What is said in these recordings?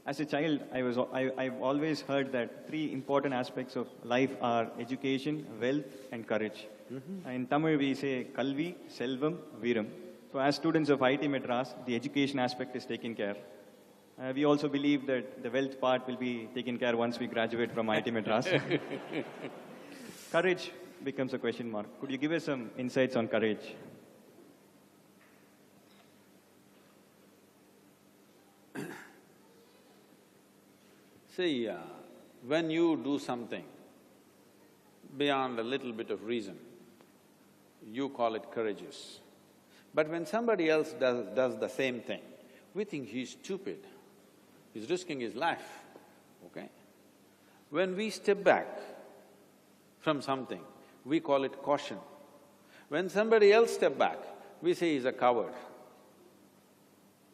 As a child, I've always heard that three important aspects of life are education, wealth, and courage. In Tamil, we say Kalvi, Selvam, Viram. So as students of IT Madras, the education aspect is taken care. We also believe that the wealth part will be taken care once we graduate from IT Madras. Courage becomes a question mark. Could you give us some insights on courage? See, when you do something beyond a little bit of reason, you call it courageous. But when somebody else does the same thing, we think he's stupid, he's risking his life, okay? When we step back from something, we call it caution. When somebody else step back, we say he's a coward.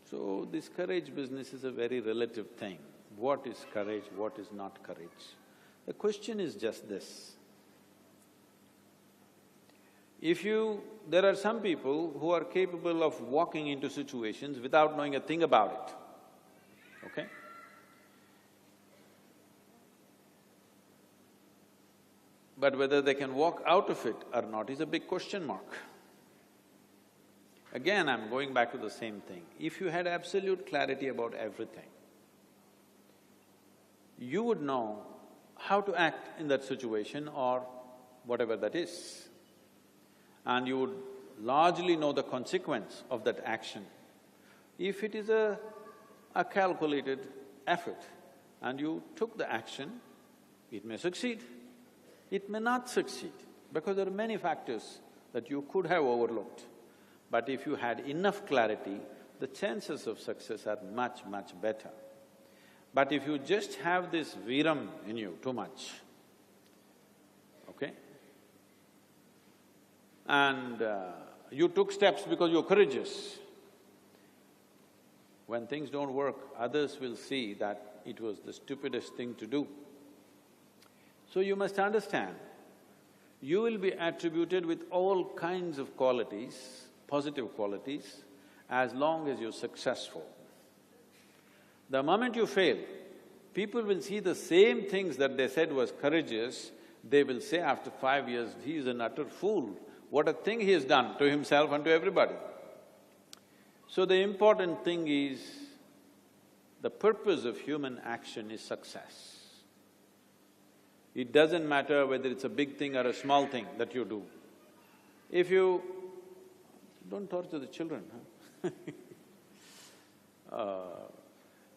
So this courage business is a very relative thing. What is courage, what is not courage? The question is just this. There are some people who are capable of walking into situations without knowing a thing about it, okay? But whether they can walk out of it or not is a big question mark. Again, I'm going back to the same thing. If you had absolute clarity about everything, you would know how to act in that situation or whatever that is. And you would largely know the consequence of that action. If it is a calculated effort and you took the action, it may succeed, it may not succeed, because there are many factors that you could have overlooked. But if you had enough clarity, the chances of success are much, much better. But if you just have this viram in you too much, okay? And you took steps because you're courageous. When things don't work, others will see that it was the stupidest thing to do. So you must understand, you will be attributed with all kinds of qualities, positive qualities, as long as you're successful. The moment you fail, people will see the same things that they said was courageous, they will say after 5 years, he is an utter fool. What a thing he has done to himself and to everybody. So the important thing is, the purpose of human action is success. It doesn't matter whether it's a big thing or a small thing that you do. If you… don't torture the children, huh?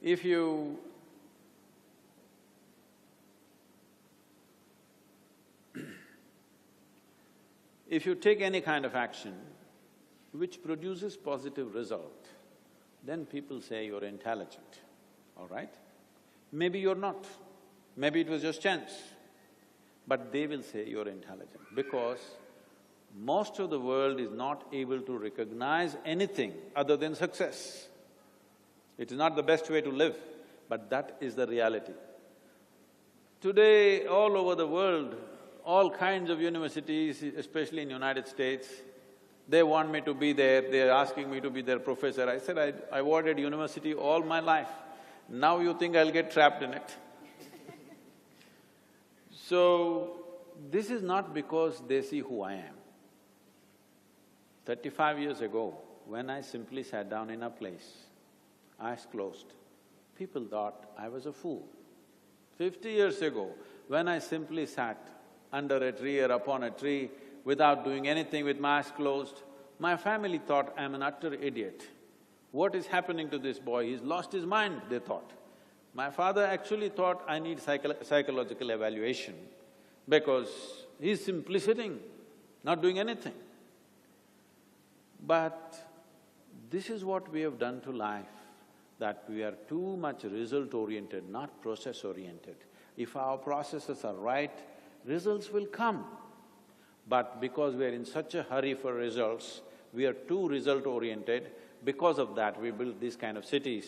If you take any kind of action which produces positive result, then people say you're intelligent, all right? Maybe you're not, maybe it was just chance, but they will say you're intelligent because most of the world is not able to recognize anything other than success. It is not the best way to live, but that is the reality. Today, all over the world, all kinds of universities, especially in United States, they want me to be there, they're asking me to be their professor. I said, I avoided university all my life. Now you think I'll get trapped in it? So, this is not because they see who I am. 35 years ago, when I simply sat down in a place, eyes closed, people thought I was a fool. 50 years ago, when I simply sat under a tree or upon a tree without doing anything with my eyes closed, my family thought I'm an utter idiot. What is happening to this boy? He's lost his mind, they thought. My father actually thought I need psychological evaluation because he's simply sitting, not doing anything. But this is what we have done to life, that we are too much result-oriented, not process-oriented. If our processes are right, results will come. But because we are in such a hurry for results, we are too result-oriented. Because of that, we build these kind of cities,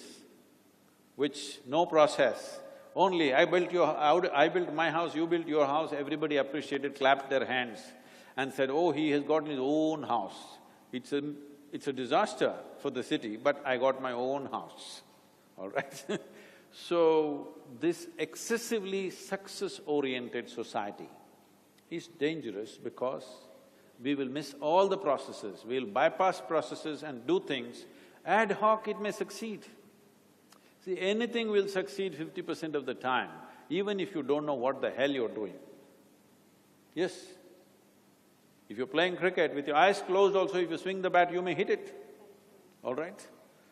which no process, only I built my house, you built your house, everybody appreciated, clapped their hands and said, oh, he has gotten his own house. It's a disaster for the city, but I got my own house, all right? So, this excessively success-oriented society is dangerous because we will miss all the processes, we'll bypass processes and do things. Ad hoc it may succeed. See, anything will succeed 50% of the time, even if you don't know what the hell you're doing. Yes. If you're playing cricket, with your eyes closed also, if you swing the bat, you may hit it, all right?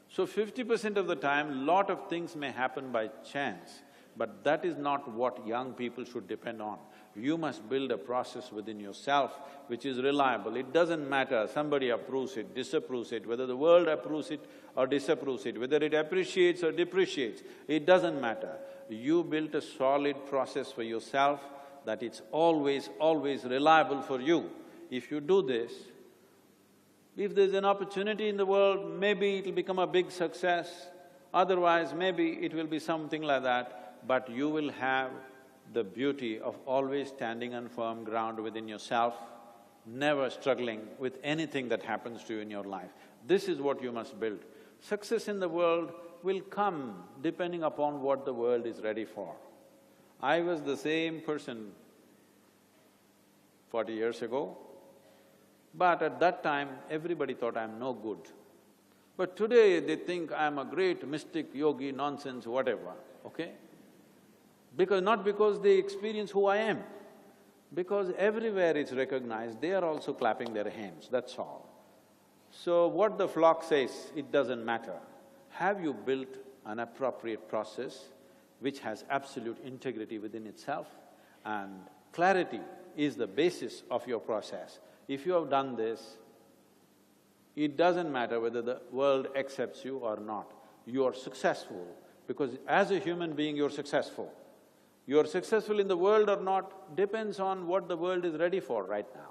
So 50% of the time, lot of things may happen by chance, but that is not what young people should depend on. You must build a process within yourself which is reliable. It doesn't matter, somebody approves it, disapproves it, whether the world approves it or disapproves it, whether it appreciates or depreciates, it doesn't matter. You built a solid process for yourself that it's always reliable for you. If you do this, if there's an opportunity in the world, maybe it'll become a big success, otherwise maybe it will be something like that, but you will have the beauty of always standing on firm ground within yourself, never struggling with anything that happens to you in your life. This is what you must build. Success in the world will come depending upon what the world is ready for. I was the same person 40 years ago, but at that time, everybody thought I'm no good. But today, they think I'm a great mystic, yogi, nonsense, whatever, okay? Not because they experience who I am, because everywhere it's recognized, they are also clapping their hands, that's all. So what the flock says, it doesn't matter. Have you built an appropriate process which has absolute integrity within itself? And clarity is the basis of your process. If you have done this, it doesn't matter whether the world accepts you or not. You are successful, because as a human being, you're successful. You're successful in the world or not depends on what the world is ready for right now.